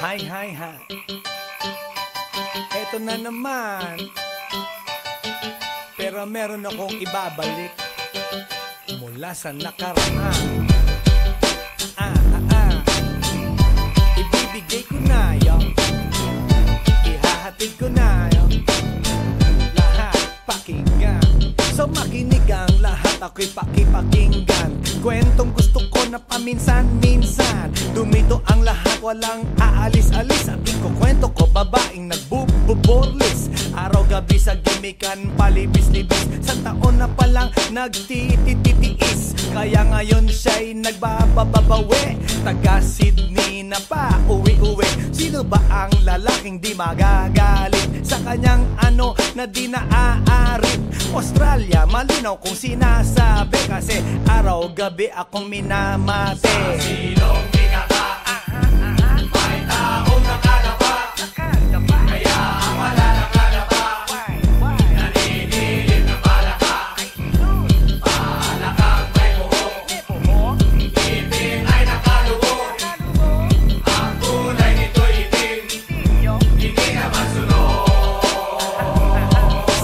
Hi, hi, hi. Eto na naman. Pero meron akong ibabalik mula sa nakaraan. Ibibigay ko na yun, ihahatid ko na yun, lahat pakinggan. So makinig ang lahat, ako'y pakipakinggan. Kwentong gusto ko na paminsan-minsan. Dumito ang lahat, walang aalis-alis. At ikukwento ko, babaeng nagbububorlis. Araw-gabi sa gimikan, palibis-libis. Sa taon na palang nagtititiis. Kaya ngayon siya'y nagbababawi. Taga Sydney na pa, uwi-uwi. Sino ba ang lalaking di magagalit sa kanyang ano na di naaarit? Australia, malinaw kung sinasabi. Kasi araw-gabi akong minamate. Sa silong binaba, may taong nakalaba. Kaya ang wala nakalaba, naninilig na palaka. Palakang may buhok, ngipin ay nakalubog. Ang kulay nito'y itim, hindi naman sunog.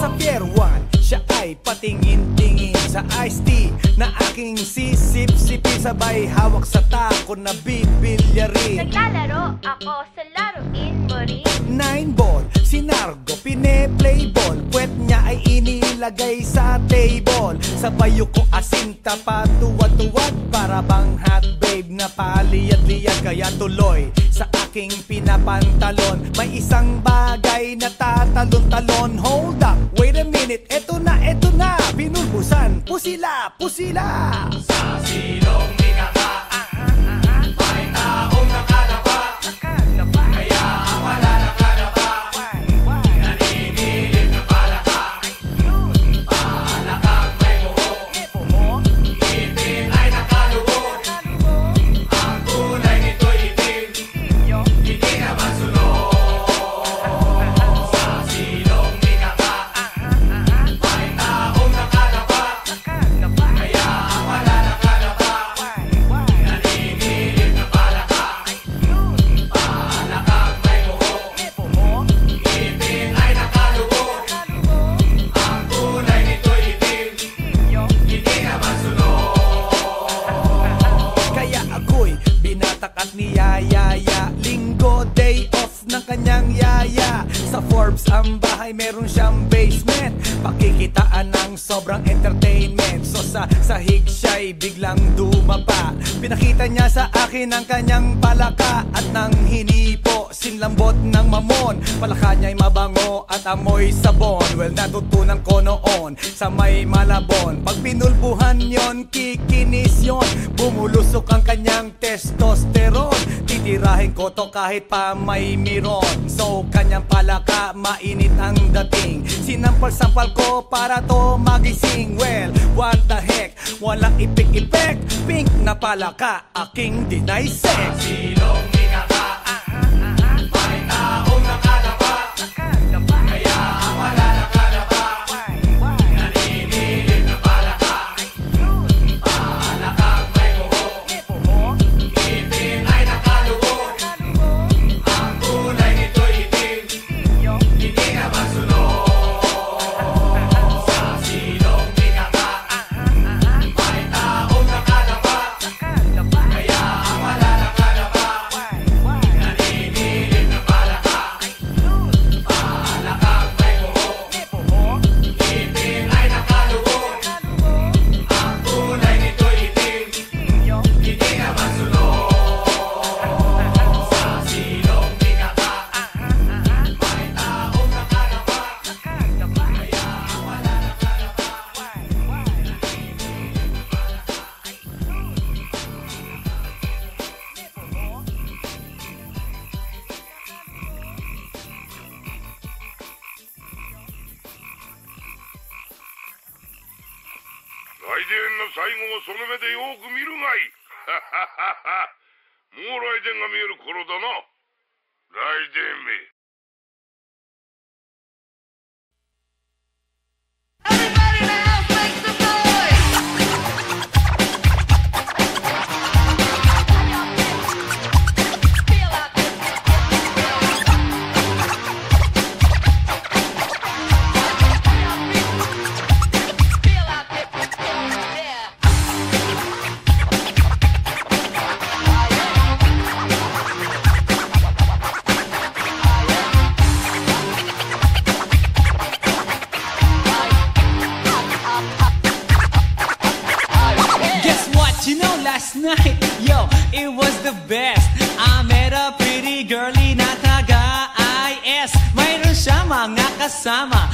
Sa Pier 1, siya ay patingin-tingin sa iced tea na aking sisip-sipin. Sabay hawak sa tako na bibilyarin. Naglalaro ako sa laruin mo rin. 9-ball, si Nargo pine-playball. Puwet niya ay inilagay sa table. Sa bayo ko asinta pa tuwad-tuwad. Para bang hot babe na paliyad-liyad. Kaya tuloy sa aking pinapantalon. May isang bagay na tatalon-talon. Hold up, wait a minute, eto na, binulbusan, pusila, pusila. Sa silong binaba, may taong nakalaba. Kaya ang wala nakalaba, naninilig na palaka. Palakang may buhok, ngipin ay nakalubog. Ang kulay nito'y itim, hindi naman sunog. Sa silong binaba, may taong nakalaba. Kaya ang wala nakalaba, naninilig na palaka. Palakang may buhok, ngipin ay nakalubog. Ang kulay nito'y itim, hindi naman sunog. Kaya ako'y binatak at niyayaya. Linggo, day off ng kanyang yaya. Sa Forbes ang bahay, meron siyang basement. Pakikitaan ng sobrang entertainment. So sa sahig siya'y biglang dumapa. Pinakita niya sa akin ang kanyang palaka. At nang hinipo, sinlambot ng mamon. Palaka niya'y mabango at amoy sabon. Well, natutunan ko noon sa may Malabon. Pag pinulbuhan yon, kikinis yon. Bumulusok ang kanyang testosterone. Titirahin ko to kahit pa may miron. So kanyang palaka, mainit ang dating. Sinampal-sampal ko para to magising. Well, what the heck, walang ipik-ipek. Pink na palaka, aking deny sex. Silong binaba, may taong nakalaba. Kaya ang wala nakalaba, naninilig na palaka. Palakang may buhok, ngipin ay nakalubog. Ang kulay nito'y itim, hindi naman sunog. Sa silong binaba, may taong nakalaba. Kaya ang wala nakalaba, naninilig na palaka. Palakang may buhok, ngipin ay nakalubog. Ang kulay nito'y itim, hindi naman sunog. Sa silong binaba, may taong nakalaba. Kaya ang wala nakalaba,来電の最後をその目でよく見るがいい。もう来電が見える頃だな。来電め。Everybody in the house make some noise! Feel out. But you know last night, yo, it was the best. I met a pretty girlie na taga-IS. Mayroon siya mga kasama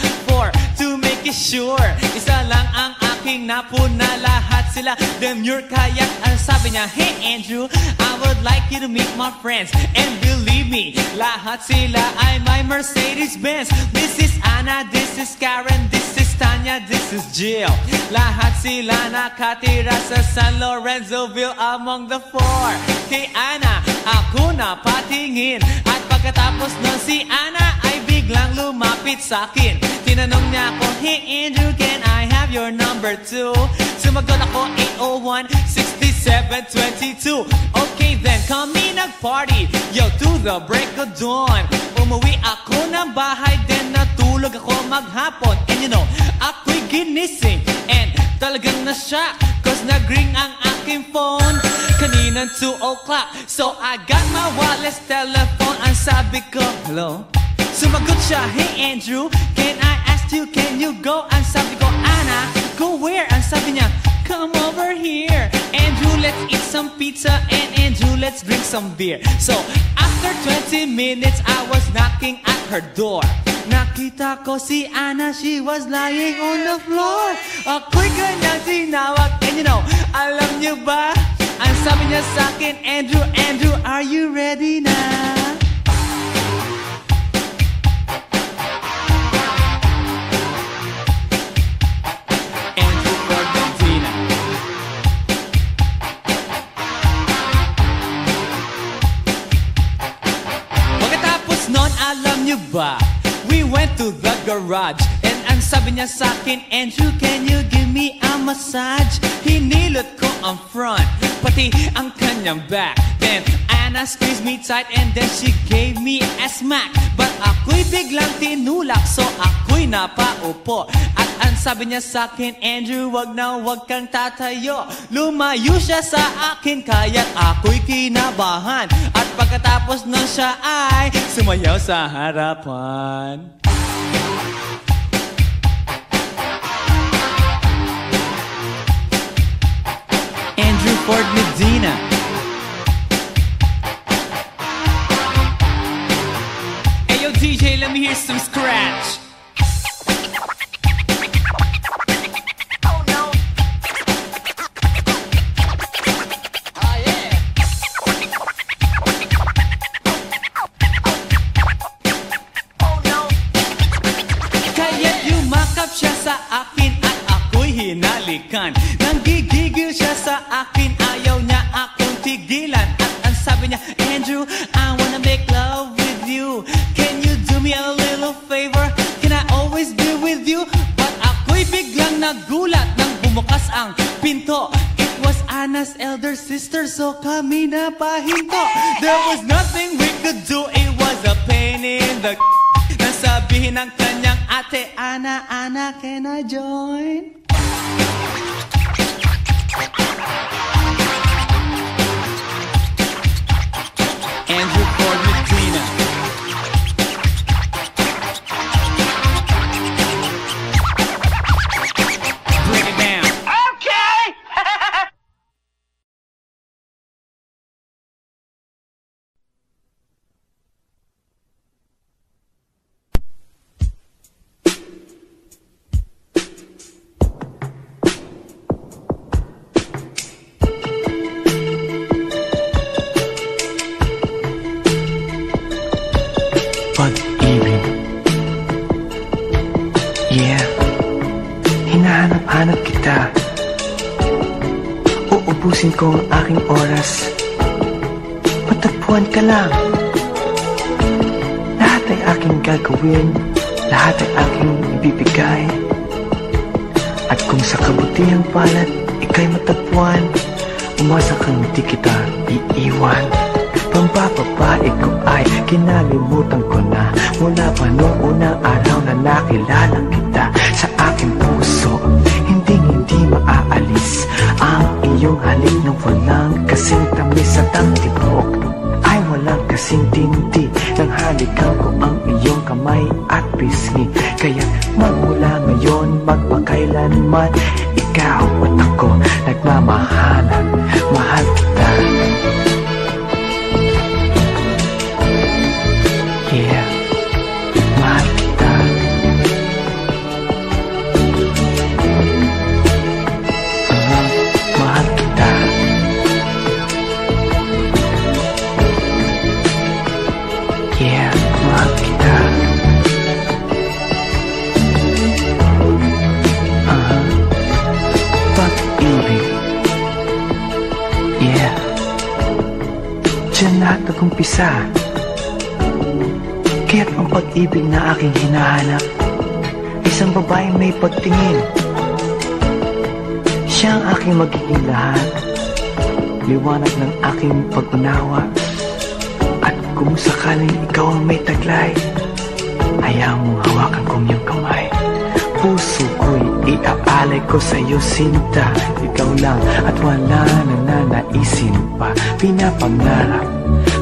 to make it sure. Isa lang ang aking napuna, lahat sila demure. Kaya't ang sabi niya, hey Andrew, I would like you to meet my friends. And believe me, lahat sila ay my Mercedes-Benz. This is Anna, this is Karen, this is Tanya, this is Jill. Lahat sila nakatira sa San Lorenzoville among the four. Kay Anna, ako na patingin. At pagkatapos nun si Anna ay biglang lumapit sa akin. Tinanong niya ako, hey Andrew, can I have your number too? Sumagot ako, 801-6722. Okay then, kami nag-party, yo, to the break of dawn. Umuwi ako ng bahay, then natulog ako maghapon. And you know, ako'y ginising, and talagang na-shock, cause nag-ring ang aking phone kaninang 2 o'clock. So I got my wireless telephone, ang sabi ko, hello? Sumagot siya, hey Andrew, can I ask you, can you go? Ang sabi ko, Anna, go where? Ang sabi niya, come over here. Andrew, let's eat some pizza, and Andrew, let's drink some beer. So after 20 minutes, I was knocking at her door. Nakita ko si Anna, she was lying on the floor. Ako'y kanyang tinawag, and you know, alam niyo ba? Ang sabi niya sa akin, Andrew, Andrew, are you ready na? Alam niyo ba, we went to the garage, and ang sabi niya sa akin, Andrew, can you give me a massage? Hinilot ko ang front, pati ang kanyang back. Then Anna squeezed me tight, and then she gave me a smack. But ako'y biglang tinulak, so ako'y napaupo. At ang sabi niya sa akin, Andrew, wag na wag kang tatayo. Lumayo siya sa akin, kaya't ako'y kinabahan. At pagkatapos nun siya ay sumayaw sa harapan. Andrew Ford Medina. Hey yo DJ, let me hear some scratch. Siya sa akin at ako'y hinalikan. Nanggigigil siya sa akin, ayaw niya akong tigilan. At ang sabi niya, Andrew, I wanna make love with you. Can you do me a little favor? Can I always be with you? But ako'y biglang nagulat nang bumukas ang pinto. It was Anna's elder sister, so kami na pahinto. There was nothing we could do, it was a pain in the nasabihin ng kanyang ate, Anna, Anna, can I join? Andrew Ford Medina. Break it down. Okay! Pag-ibig. Yeah, hinahanap-hanap kita. Uubusin ko ang aking oras. Matagpuan ka lang. Lahat ay aking gagawin, lahat ay aking ibibigay. At kung sa kabutihang palad ika'y matagpuan, umasa kang hindi kita iiwan. Pambababae ko ay kinalimutan ko na, mula pa noong unang araw na nakilala kita. Sa aking puso, hindi maaalis ang iyong halik ng walang kasing tamis at ang tibok ay walang kasing tindi ng halikan ko ang iyong kamay at pisngi. Kaya magmula ngayon, magpakailanman, ikaw at ako nagmamahalan. Yeah, diyan lahat nag-umpisa. Kaya't ang pag-ibig na aking hinahanap, isang babaeng may pagtingin. Siya ang aking magiging lahat, liwanag ng aking pag-unawa. At kung sakaling ikaw ang may taglay, hayaan mong hawakan kong iyong kamay. Puso ko'y iaalay ko sa'yo, sinta. Ikaw lang at wala na nanaisin pa. Pinapangarap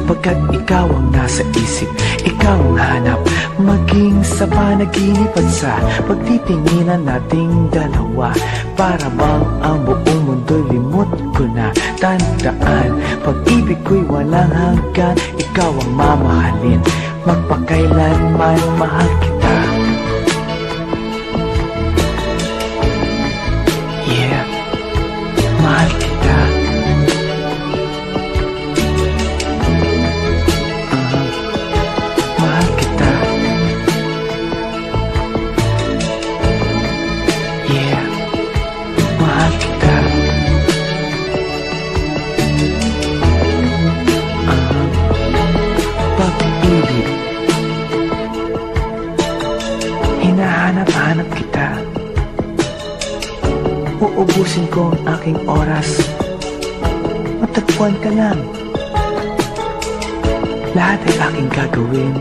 pagkat ikaw ang nasa isip, ikaw ang hanap. Maging sa panaginip at sa pagtitinginan nating dalawa, para bang ang buong mundo'y limot ko na. Tandaan, pag-ibig ko'y walang hanggan, ikaw ang mamahalin, magpakailanman mahal kita. Yeah, mahal kita. Mahal kita. Yeah, mahal kita. Pag-ibig, hinahanap-hanap kita. Uubusin ko ang aking oras, matagpuan ka lang. Lahat ay aking gagawin,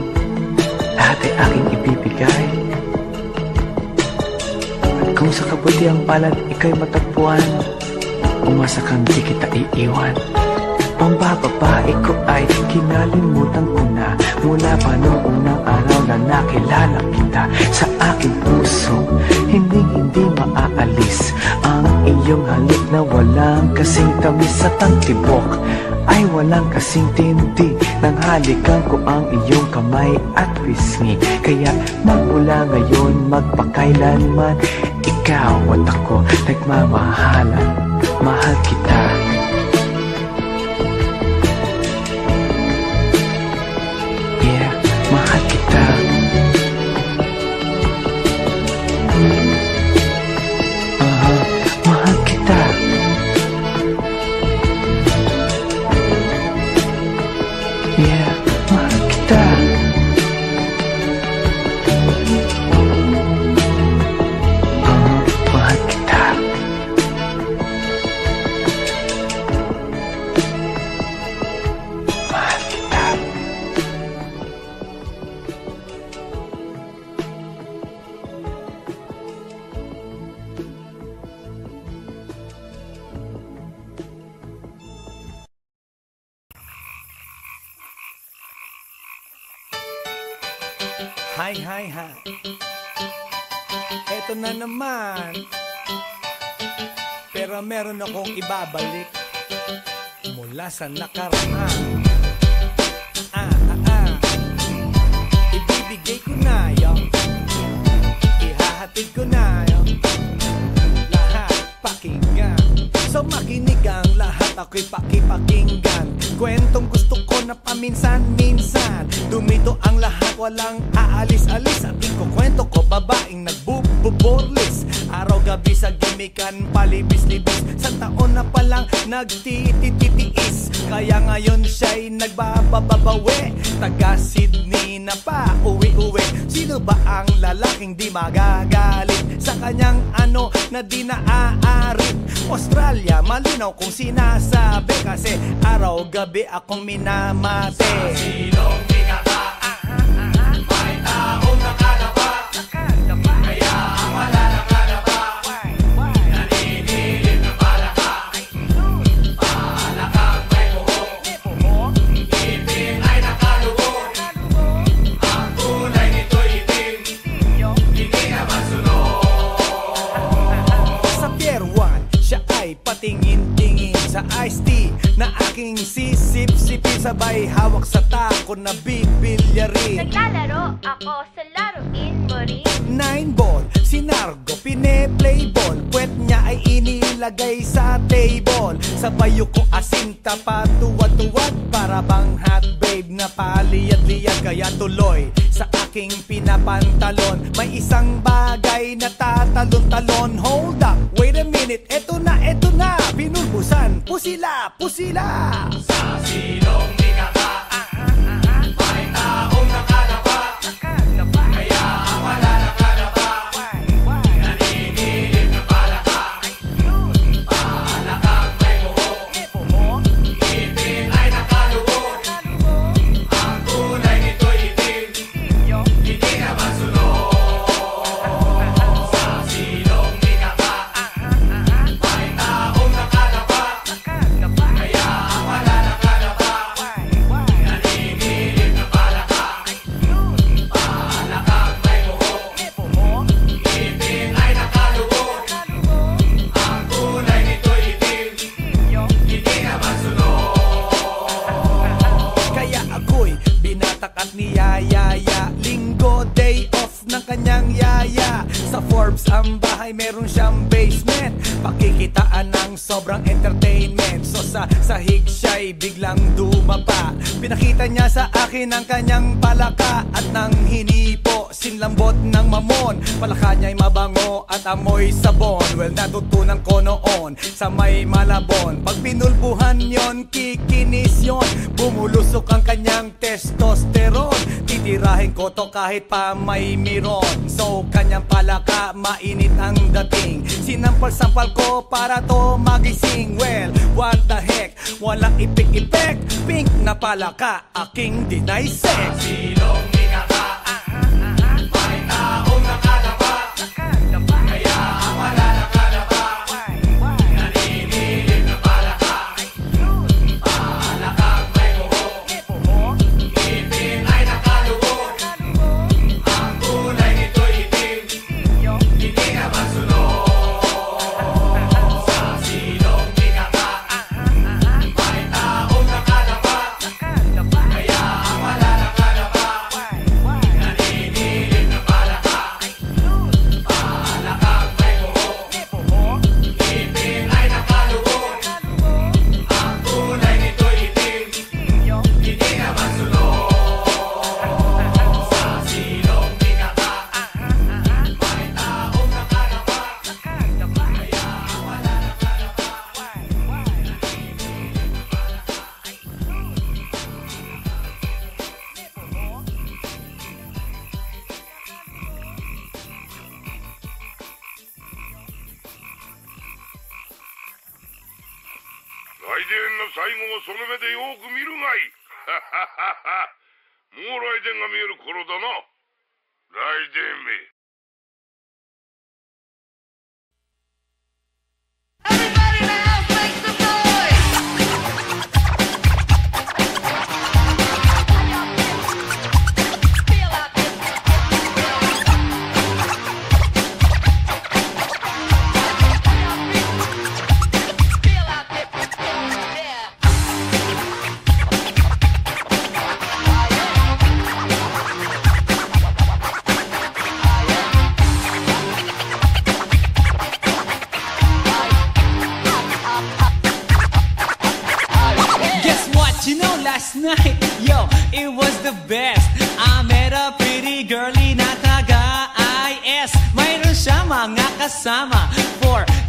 lahat ay aking ibibigay. At kung sa kabutiang palad ika'y matagpuan, umasa kang di kita iiwan. Pambababae ko ay kinalimutan ko na, mula pa noong unang araw na nakilala kita. Sa aking puso, hindi maaalis ang iyong halik na walang kasing tamis at ang tibok ay walang kasing tindi. Nang halikan ko ang iyong kamay at pisngi, kaya magmula ngayon magpakailanman, ikaw at ako nagmamahalan. Mahal kita. Yeah, mahal kita. Mahal kita. Yeah, mahal kita. Mahal kita. Mahal kita. Hi, hi, hi. Eto na naman. Pero meron akong ibabalik mula sa nakaraan. Ibibigay ko na yun, ihahatid ko na yun, lahat pakinggan. So makinig ang lahat, ako'y pakipakinggan. Kwentong gusto ko na paminsan-minsan, dumito ang lahat, walang aalis-alis. At ikukwento ko, babaeng nagbuborlis, araw-gabi sa gimikan, palibis-libis. Sa taon na palang nagtititiis, kaya ngayon siya'y nagbababawi. Taga Sydney na pa, uwi-uwi. Sino ba ang lalaking di magagalit sa kanyang ano na di naaarit? Australia, malinaw kung sinasabi, kasi araw-gabi akong minamate. Sa silong bigata, may taong nakalaba, kaya ang wala nakalaba, naninilig na palaka. Palakang may buhok, ngipin ay nakalubog, ang kulay nito'y itim, hindi naman sunog. Sa Pier 1, siya ay patingin-tingin sa iced tea na aking sisip-sipin, sabay hawak sa tako na bibilyarin. Naglalaro ako sa laruin mo rin. 9-ball, sinargo, pine-playball, puwet niya ay inilagay sa table. Sabay ko asinta pa tuwad-tuwad, para bang hot babe na paliyad-liyad. Kaya tuloy sa aking pinapantalon, may isang bagay na tatalon-talon. Hold up, wait a minute, eto na, pinulbusan, pusila, pusila. Sa silong ikaka, may taong nakalapa, kaya ang wala nakalapa, nanginginig na palaka. Palakang may buhok, ngipin ay nakalubog, ang kulay nito'y itim, hindi na masunog. Sa silong ikaka, may taong nakalapa, kaya ang wala nakalapa, nanginginig na palaka. Palakang may buhok, ngipin ay nakalubog, ang kulay nito'y itim, hindi na masunog. Kaya ako'y binatak at niyayaya. Linggo, day off ng kanyang yaya. Sa Forbes ang bahay, meron siyang basement. Pakikitaan ng sobrang entertainment. So sa sahig siya'y biglang dumapa. Pinakita niya sa akin ang kanyang palaka. At nang hinipo, sinlambot ng mamon. Palaka niya'y mabango at amoy sabon. Well, natutunan ko noon sa may Malabon. Pag pinulbuhan yon, kikinis yon. Bumulusok ang kanyang testosterone. Titirahin ko to kahit pa may miron. So kanyang palaka, mainit ang dating. Sinampal-sampal ko para to magising. Well, what the heck, walang ipik-ipek. Pink na palaka, aking deny sex. Silong ikaka, may taong nakalapa, kaya ang wala nakalapa, nanginginig na palaka. Palakang may buhok, ngipin ay nakalubog, ang kulay nito'y itim, hindi na masunog. Sa silong ikaka, may taong nakalapa, kaya ang wala nakalapa, nanginginig na palaka. Palakang may buhok, ngipin ay nakalubog, ang kulay nito'y itim, hindi na masunog. Sa silong ikaka, may taong nakalapa, kaya ang wala nakalapa, nanginginig na palaka.来電の最後をその目でよく見るがいい。もう来電が見える頃だな。来電め。 Everybody in the house make some noise! Feel out this. Feel out this. Yeah. Guess what? You know, last night, yo, it was the best. I met a pretty girlie na taga-IS. Mayroon siya mga kasama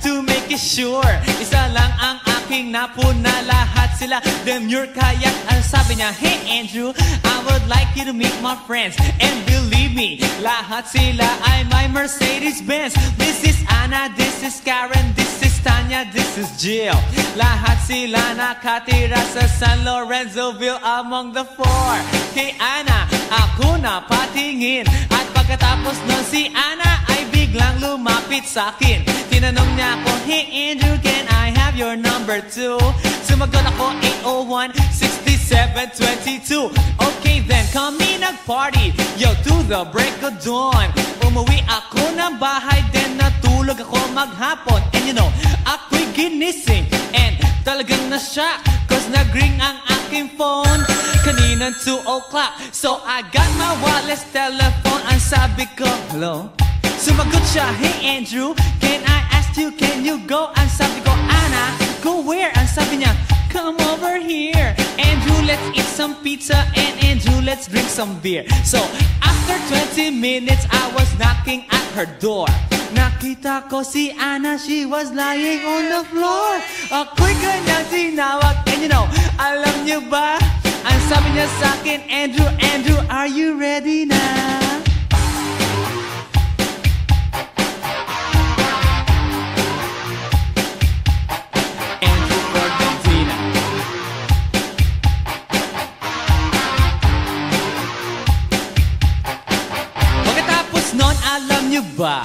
to make it sure. Isa lang ang aking napuna, lahat sila demure. Kaya't ang sabi niya, hey Andrew, I would like you to meet my friends. And believe me, lahat sila ay my Mercedes-Benz. This is Anna, this is Karen, this is Tanya, this is Jill. Lahat sila nakatira sa San Lorenzoville among the four. Kay Anna, ako na patingin. At pagkatapos nun si Anna ay biglang lumapit sa akin. Tinanong niya ako, hey Andrew, can I have your number too? Sumagot ako, 801-6722. Okay then, kami nag-party, yo, to the break of dawn. Umuwi ako ng bahay, then natulog ako maghapon. And you know, ako'y ginising, and talagang na-shock, cause nag-ring ang aking phone kaninang 2 o'clock. So I got my wireless telephone, ang sabi ko, hello? Sumagot siya, hey Andrew, can I ask you, can you go? Ang sabi ko, Anna, go where? Ang sabi niya, come over here. Andrew, let's eat some pizza, and Andrew, let's drink some beer. So after 20 minutes, I was knocking at her door. Nakita ko si Anna, she was lying on the floor. Ako'y kanyang tinawag, and you know, alam niyo ba? Ang sabi niya sa'kin, Andrew, Andrew, are you ready na? Andrew Ford Medina. Pagkatapos nun, alam niyo ba?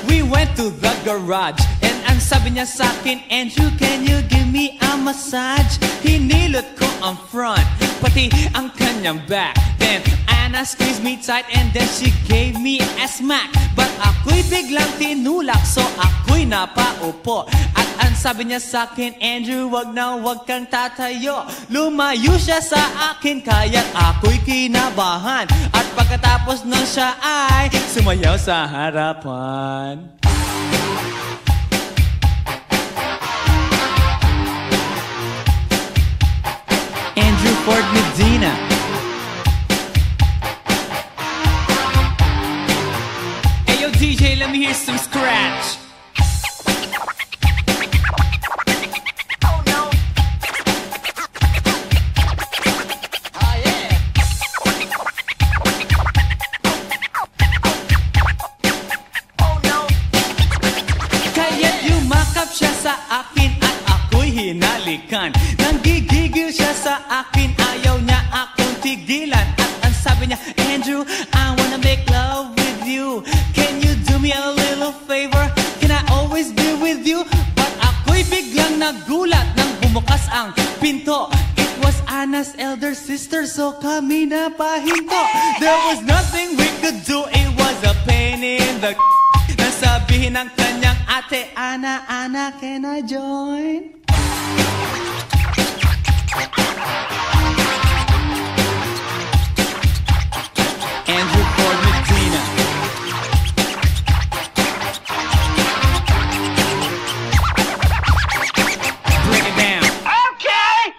We went to the garage, and ang sabi niya sa'kin, Andrew, can you give me a massage? Hinilot ko ang front, pati ang kanyang back. Then Anna squeezed me tight and then she gave me a smack. But ako'y biglang tinulak, so ako'y napaupo. At ang sabi niya sa'kin, Andrew, wag na wag kang tatayo. Lumayo siya sa akin, kaya't ako'y kinabahan. At pagkatapos nun siya ay sumayaw sa harapan. Andrew Ford Medina. Hey yo DJ, let me hear some scratch. Oh no. Oh yeah. Oh no. Kaya't yumakap siya sa akin at ako'y hinalikan. Nanggigigil siya sa akin, ayaw niya akong tigilan. At ang sabi niya, Andrew, I wanna make love with you. Can you do me a little favor? Can I always be with you? But ako'y biglang nagulat nang bumukas ang pinto. It was Anna's elder sister, so kami na pahinto. There was nothing we could do, it was a pain in the nasabihin ng kanyang ate, Anna, Anna, can I join? Andrew Ford Medina. Bring it down. Okay.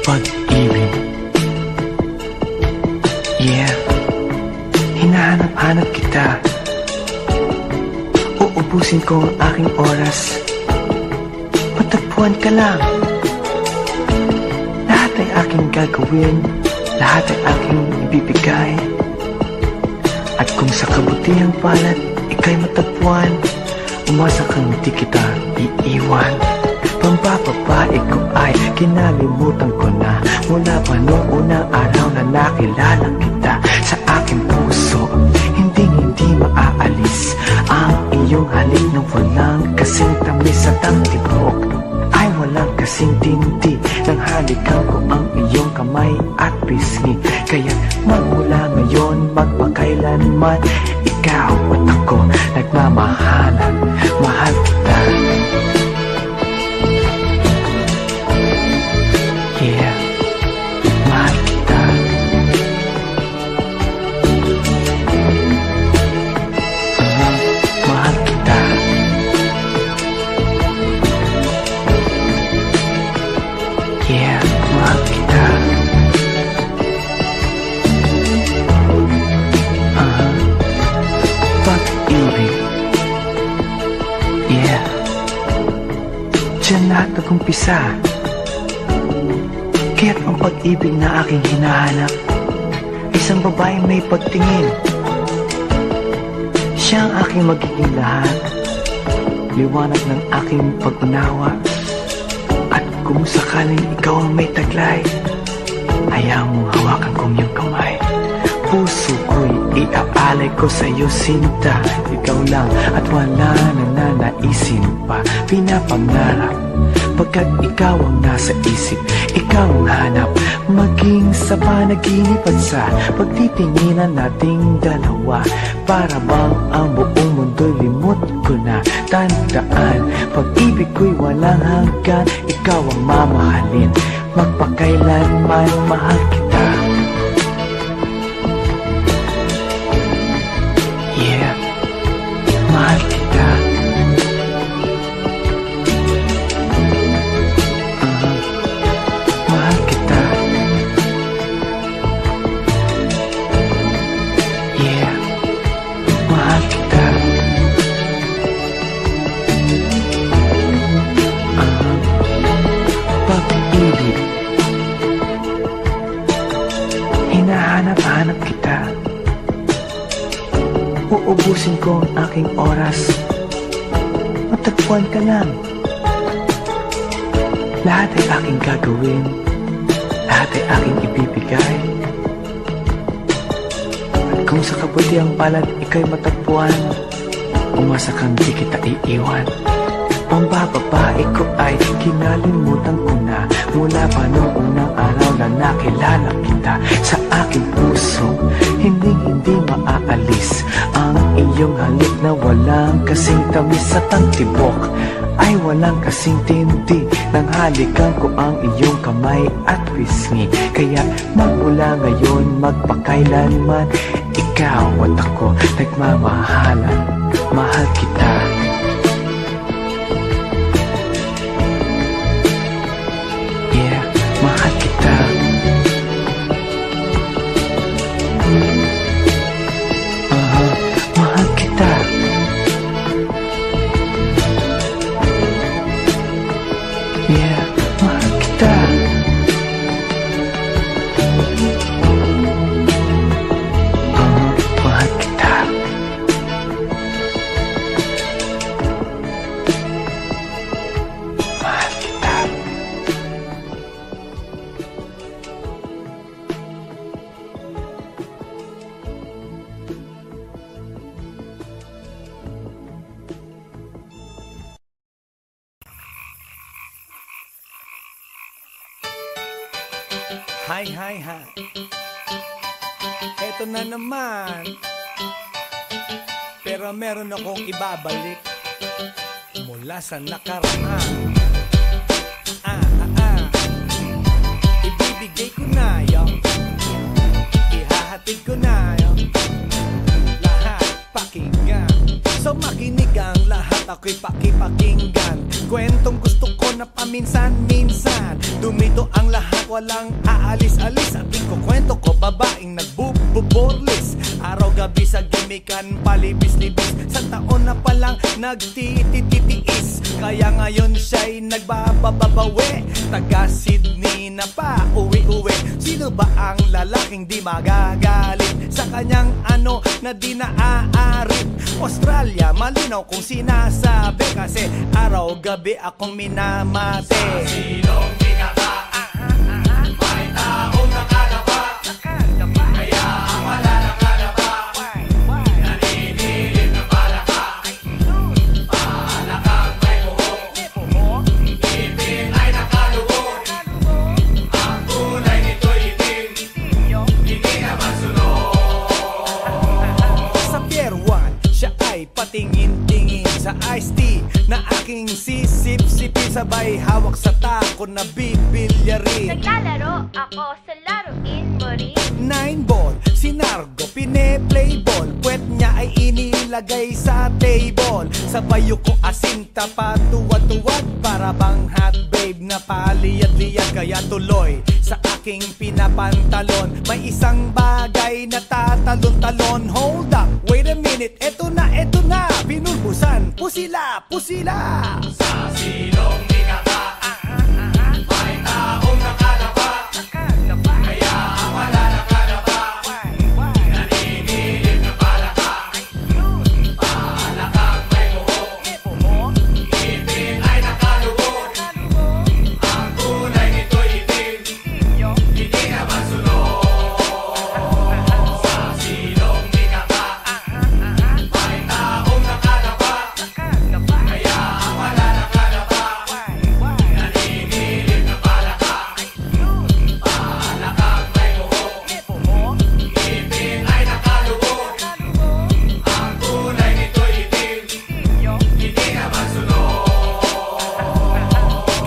Pag-ibig. Yeah, hinahanap-hanap kita. Uubusin ko ang aking oras. Patagpuan ka lang. Lahat ay aking gagawin, lahat ay aking ibibigay. At kung sa kabutihang palad ika'y matagpuan, umasa kang di kita iiwan. Pambababae ko ay kinalimutan ko na, mula pa noong unang araw na nakilala kita. Sa aking puso, hindi maaalis ang iyong halik na walang kasing tamis at ang tibok ay walang kasing tindi. Nang halikan ko ang iyong kamay at pisngi, kaya magmula ngayon magpakailanman, ikaw at ako nagmamahalan. Mahal kita. Yeah, mahal kita. Mahal kita. Yeah, mahal kita. Pag-ibig. Yeah, diyan lahat nag-umpisa. Kaya't ang pag-ibig na aking hinahanap, isang babaeng may pagtingin. Siya ang aking magiging lahat, liwanag ng aking pag-unawa. At kung sakaling ikaw ang may taglay, hayaan mong hawakan kong iyong kamay. Puso ko'y iaalay ko sa'yo, sinta. Ikaw lang at wala na nanaisin pa. Pinapangarap pagkat ikaw ang nasa isip, ikaw ang hanap, maging sa panaginip at sa pagtitinginan nating dalawa. Para bang ang buong mundo'y limot ko na. Tandaan, pag-ibig ko'y walang hanggan, ikaw ang mamahalin, magpakailanman mahal kita. mahal kita. Mahal kita. Yeah, mahal kita. Pag-ibig, hinahanap-hanap kita. Uubusin ko ang aking oras, matagpuan ka lang. Lahat ay aking gagawin, lahat ay aking ibibigay. At kung sa kabutihang palad ika'y matagpuan, umasa kang di kita iiwan. Pambababae ko ay kinalimutan ko na, mula pa noong unang araw na nakilala kita. Sa aking puso, hindi maaalis ang iyong halik na walang kasing tamis at ang tibok ay walang kasing tindi. Nang halikan ko ang iyong kamay at pisngi, kaya magmula ngayon magpakailanman, ikaw at ako nagmamahalan. Mahal kita. Yeah, mahal kita. Mahal kita. Yeah, mahal kita. Mahal kita. Mahal kita. Hi, hi, hi. Eto na naman. Pero meron akong ibabalik mula sa nakaraan. Ibibigay ko na yun, ihahatid ko na yun, lahat pakinggan. So makinig ang lahat, ako'y pakipakinggan. Kwentong gusto ko na paminsan-minsan, dumito ang lahat, walang aalis-alis. At ikukwento ko babaeng nagbububorlis, araw-gabi sa gimikan, palibis-libis. Sa taon na palang nagtititiis, kaya ngayon siya'y nagbababawi. Taga Sydney na pa uwi-uwi. Sino ba ang lalaking di magagalit sa kanyang ano na di naaarit? Australia, malinaw kung sinasabi, kasi araw-gabi akong minamate. Sa silong binaka, may taong nakadapa, kaya ang wala nakadapa, naninilig na palaka. Palakang may buhok, ngipin ay nakalubog, ang kulay nito'y itim, hindi naman sunog. Sa Pier 1, siya ay patingin-tingin sa iced tea na aking sisip-sipin, sabay hawak sa tako na bibilyarin. Naglalaro ako sa laruin mo rin. 9-ball, si Nargo, pine-playball. Puwet niya ay inilagay sa table. Sabay ko asinta pa tuwad-tuwad, para bang hot babe na paliyad-liyad. Kaya tuloy sa aking pinapantalon, may isang bagay na tatalon-talon. Hold up, wait a minute, eto na, pinulbusan, pusila. Sa silong binaka, may taong nakadapa, kaya ang wala nakadapa, naninilig na palaka. Palakang may buhok, ngipin ay nakalubog, ang kulay nito'y itim, hindi naman sunog. Sa silong binaka, may taong nakadapa, kaya ang wala nakadapa, naninilig na palaka. Palakang may buhok, ngipin ay nakalubog, ang kulay nito'y itim, hindi naman sunog.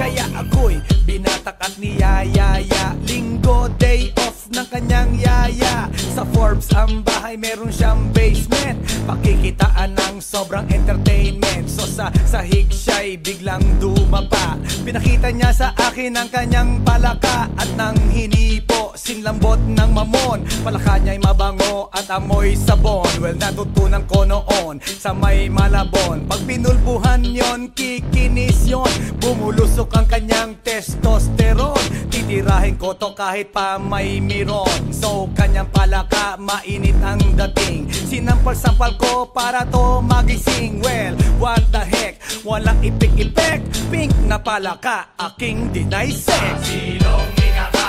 Kaya ako'y binatak at niyayaya, linggo day off ng kanyang yaya. Sa Forbes ang bahay, meron siyang basement, pakikitaan ng sobrang entertainment. So sa sahig siya'y biglang dumapa. Pinakita niya sa akin ang kanyang palaka at nang hinipo, sinlambot ng mamon. Palaka niya'y mabango at amoy sabon. Well, natutunan ko noon sa may Malabon. Pag pinulbuhan yon, kikinis yon. Bumulusok ang kanyang testosterone. Titirahin ko to kahit pa may miron. So kanyang palaka, mainit ang dating. Sinampal-sampal ko para to magising. Well, what the heck, walang ipik-ipek. Pink na palaka, aking deny sex. Silong ikaka,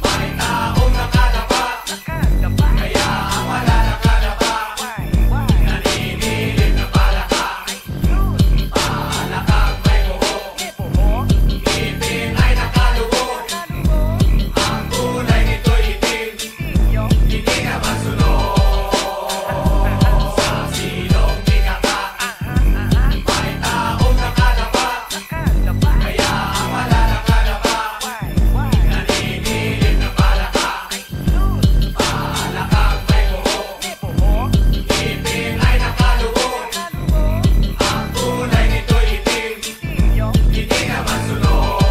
may taong nakadapa, kaya ang wala nakadapa. Naninilig na palaka, palakang may buho, ngipin ay nakalubog. Ang kulay nito'y itim, hindi na masunod. Sa silong ikaka, may taong nakadapa, kaya ang wala nakadapa. Naninilig na palaka, palakang may buho, ngipin ay nakalubog. Ang kulay nito'y itim, hindi na masunod.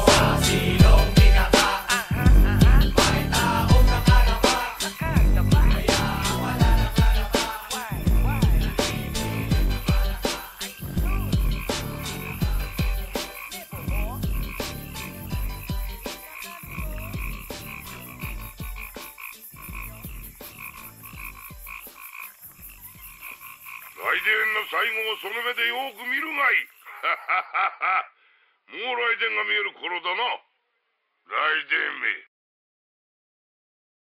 Sa silong ikaka, may taong nakadapa, kaya ang wala nakadapa.ライデンの最後をその目でよく見るがいい。もうライデンが見える頃だな。ライデンめ。